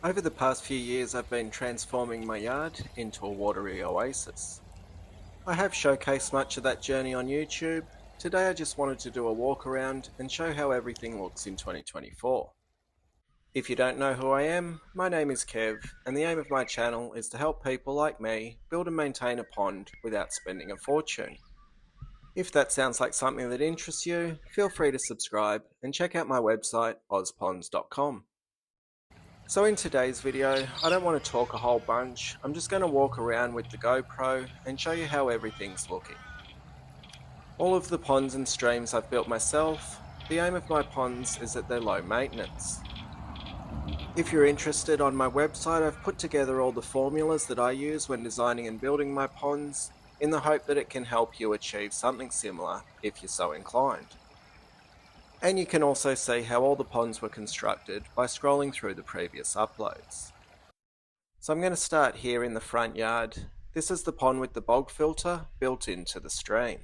Over the past few years I've been transforming my yard into a watery oasis. I have showcased much of that journey on YouTube. Today I just wanted to do a walk around and show how everything looks in 2024. If you don't know who I am, my name is Kev, and the aim of my channel is to help people like me build and maintain a pond without spending a fortune. If that sounds like something that interests you, feel free to subscribe and check out my website ozponds.com. So in today's video, I don't want to talk a whole bunch, I'm just going to walk around with the GoPro and show you how everything's looking. All of the ponds and streams I've built myself. The aim of my ponds is that they're low maintenance. If you're interested, on my website I've put together all the formulas that I use when designing and building my ponds, in the hope that it can help you achieve something similar if you're so inclined. And you can also see how all the ponds were constructed by scrolling through the previous uploads. So I'm going to start here in the front yard. This is the pond with the bog filter built into the stream.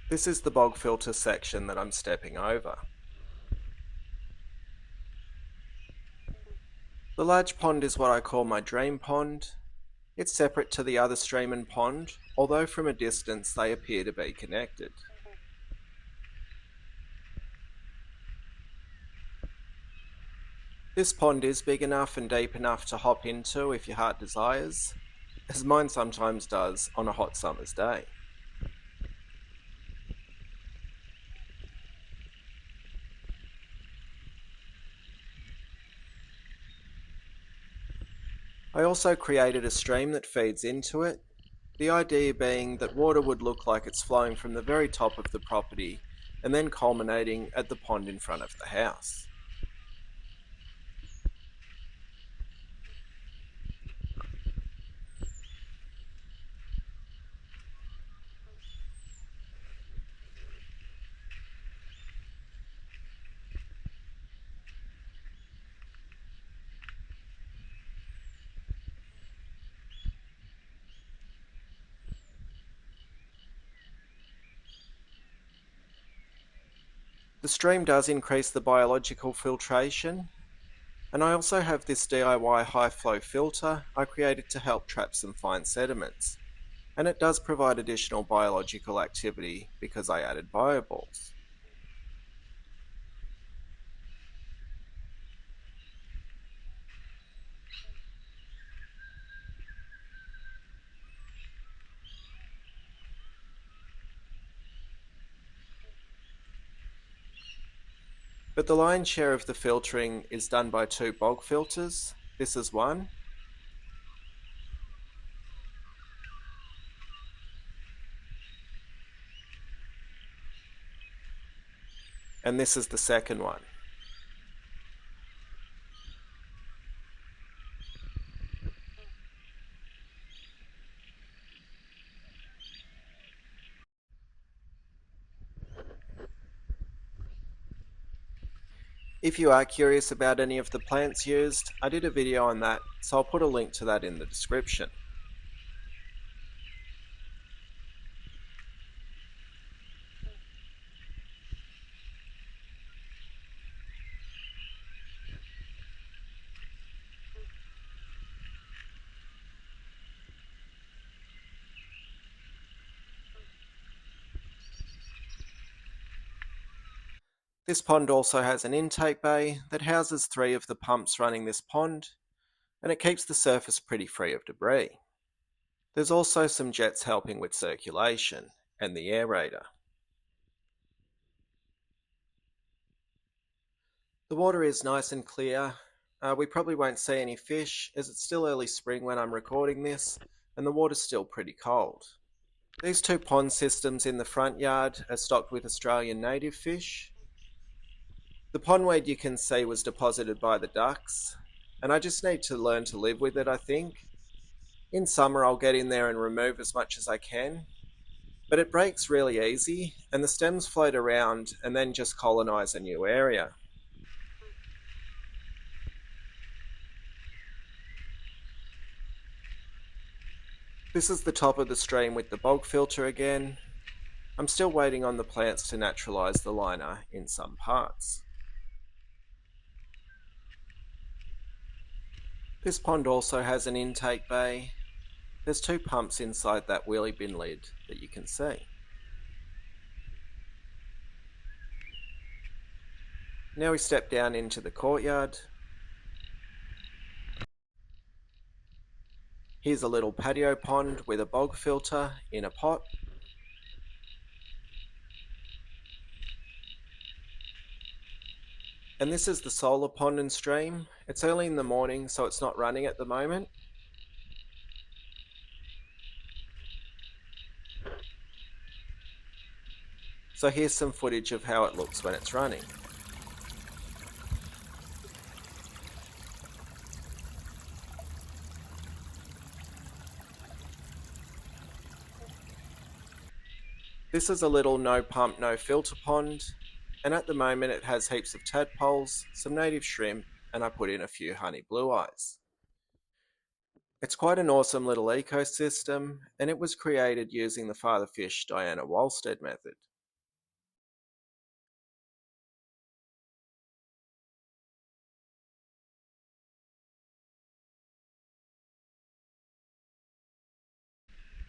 This is the bog filter section that I'm stepping over. The large pond is what I call my dream pond. It's separate to the other stream and pond, although from a distance they appear to be connected. This pond is big enough and deep enough to hop into if your heart desires, as mine sometimes does on a hot summer's day. I also created a stream that feeds into it, the idea being that water would look like it's flowing from the very top of the property and then culminating at the pond in front of the house. The stream does increase the biological filtration, and I also have this DIY high flow filter I created to help trap some fine sediments, and it does provide additional biological activity because I added bioballs. But the lion's share of the filtering is done by two bog filters. This is one. And this is the second one. If you are curious about any of the plants used, I did a video on that, so I'll put a link to that in the description. This pond also has an intake bay that houses 3 of the pumps running this pond, and it keeps the surface pretty free of debris. There's also some jets helping with circulation, and the aerator. The water is nice and clear. We probably won't see any fish, as it's still early spring when I'm recording this, and the water's still pretty cold. These 2 pond systems in the front yard are stocked with Australian native fish. The pondweed you can see was deposited by the ducks, and I just need to learn to live with it, I think. In summer I'll get in there and remove as much as I can. But it breaks really easy, and the stems float around and then just colonise a new area. This is the top of the stream with the bog filter again. I'm still waiting on the plants to naturalise the liner in some parts. This pond also has an intake bay. There's two pumps inside that wheelie bin lid that you can see. Now we step down into the courtyard. Here's a little patio pond with a bog filter in a pot. And this is the solar pond and stream. It's early in the morning, so it's not running at the moment. So here's some footage of how it looks when it's running. This is a little no pump, no filter pond, and at the moment it has heaps of tadpoles, some native shrimp, and I put in a few honey blue eyes. It's quite an awesome little ecosystem, and it was created using the father fish Diana Wolstead method.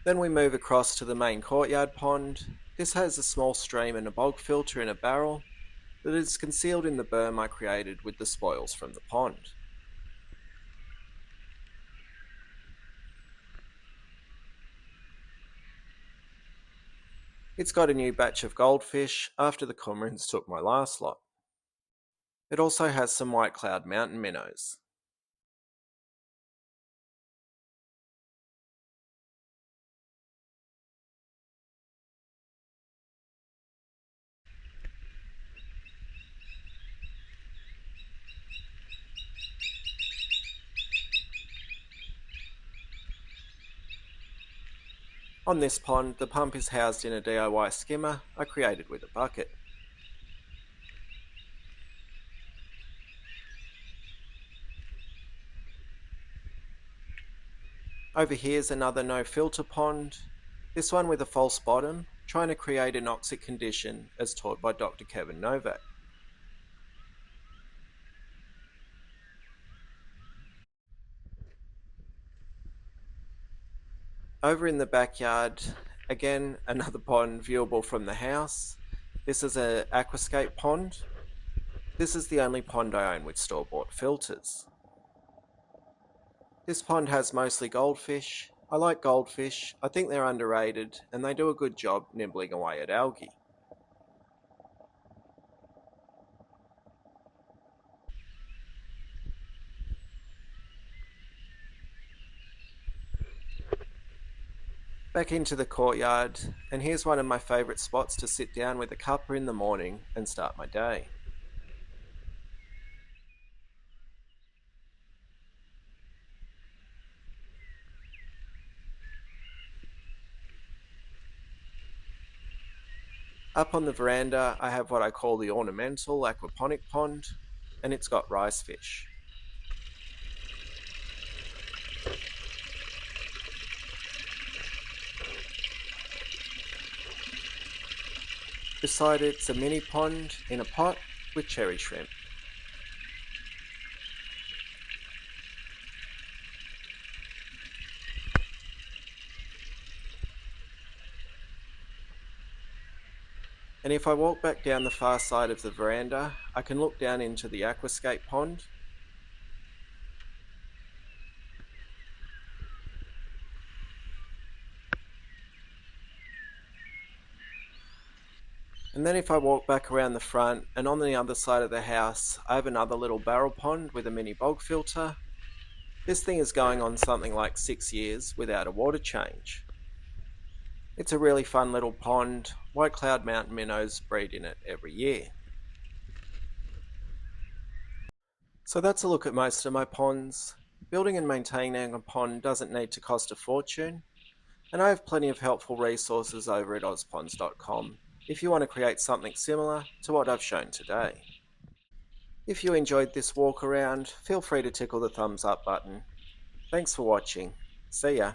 Then we move across to the main courtyard pond. This has a small stream and a bog filter in a barrel that is concealed in the berm I created with the spoils from the pond. It's got a new batch of goldfish after the cormorants took my last lot. It also has some white cloud mountain minnows. On this pond, the pump is housed in a DIY skimmer I created with a bucket. Over here's another no filter pond, this one with a false bottom, trying to create an oxic condition as taught by Dr. Kevin Novak. Over in the backyard, again another pond viewable from the house. This is an aquascape pond. This is the only pond I own with store-bought filters. This pond has mostly goldfish. I like goldfish, I think they're underrated, and they do a good job nibbling away at algae. Back into the courtyard, and here's one of my favourite spots to sit down with a cuppa in the morning and start my day. Up on the veranda I have what I call the ornamental aquaponic pond, and it's got rice fish. Beside it's a mini pond in a pot with cherry shrimp. And if I walk back down the far side of the veranda, I can look down into the aquascape pond. And then if I walk back around the front, and on the other side of the house, I have another little barrel pond with a mini bog filter. This thing is going on something like 6 years without a water change. It's a really fun little pond. White cloud mountain minnows breed in it every year. So that's a look at most of my ponds. Building and maintaining a pond doesn't need to cost a fortune. And I have plenty of helpful resources over at ozponds.com if you want to create something similar to what I've shown today. If you enjoyed this walk around, feel free to tickle the thumbs up button. Thanks for watching. See ya.